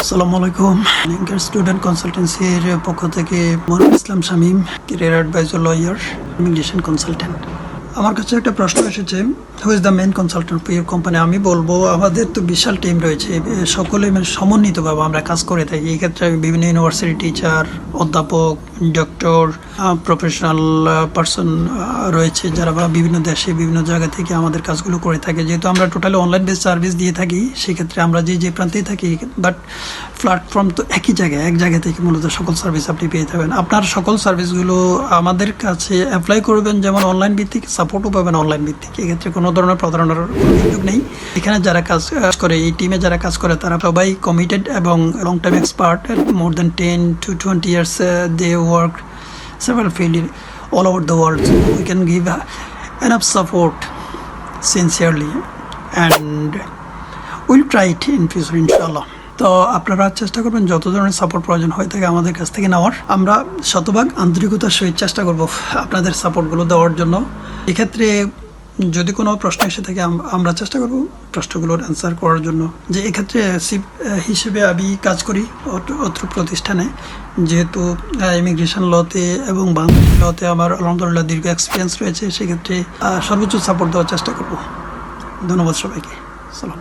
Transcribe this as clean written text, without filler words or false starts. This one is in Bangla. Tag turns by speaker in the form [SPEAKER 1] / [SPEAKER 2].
[SPEAKER 1] আসসালামু আলাইকুম। লিঙ্কের স্টুডেন্ট কনসালটেন্সির পক্ষ থেকে Monirul Islam Shamim, career adviser, lawyer, immigration consultant. আমার কাছে একটা প্রশ্ন এসেছে, who is the main consultant for your company. আমি বলবো আমাদের তো বিশাল টিম রয়েছে, সকলে সমন্বিতভাবে আমরা কাজ করে থাকি। এই ক্ষেত্রে বিভিন্ন ইউনিভার্সিটি টিচার, অধ্যাপক, ডক্টর, প্রফেশনাল পার্সন রয়েছে যারা বিভিন্ন দেশে বিভিন্ন জায়গা থেকে আমাদের কাজগুলো করে থাকে। যেহেতু আমরা টোটালি অনলাইন বেস সার্ভিস দিয়ে থাকি, সেক্ষেত্রে আমরা যে প্রান্তেই থাকি, বাট প্ল্যাটফর্ম তো একই জায়গায়, এক জায়গা থেকে মূলত সকল সার্ভিস আপনি পেয়ে যাবেন। আপনার সকল সার্ভিসগুলো আমাদের কাছে অ্যাপ্লাই করবেন, যেমন অনলাইন ভিত্তিক, সাপোর্টও পাবেন অনলাইন ভিত্তিক। এক্ষেত্রে কোনো ধরনের প্রতারণার সুযোগ নেই। এখানে যারা কাজ করে, এই টিমে যারা কাজ করে, তারা সবাই কমিটেড এবং long time expert. More than 10 to 20 years they work several fields all over the world. We can give enough support sincerely and we'll try it in future inshallah. তো আপনারা চেষ্টা করবেন যত ধরনের সাপোর্ট প্রয়োজন হয়ে থাকে আমাদের কাছ থেকে নেওয়ার। আমরা শতভাগ আন্তরিকতার সহিত চেষ্টা করব আপনাদের সাপোর্টগুলো দেওয়ার জন্য। এক্ষেত্রে যদি কোনো প্রশ্ন এসে থাকে, আমরা চেষ্টা করব প্রশ্নগুলোর অ্যান্সার করার জন্য। যে এক্ষেত্রে সিপ হিসেবে আমি কাজ করি অত্র প্রতিষ্ঠানে, যেহেতু ইমিগ্রেশন লতে এবং বাংলাদেশ লতে আমার আলহামদুলিল্লাহ দীর্ঘ এক্সপিরিয়েন্স রয়েছে, সেক্ষেত্রে সর্বোচ্চ সাপোর্ট দেওয়ার চেষ্টা করব। ধন্যবাদ সবাইকে। সালাম।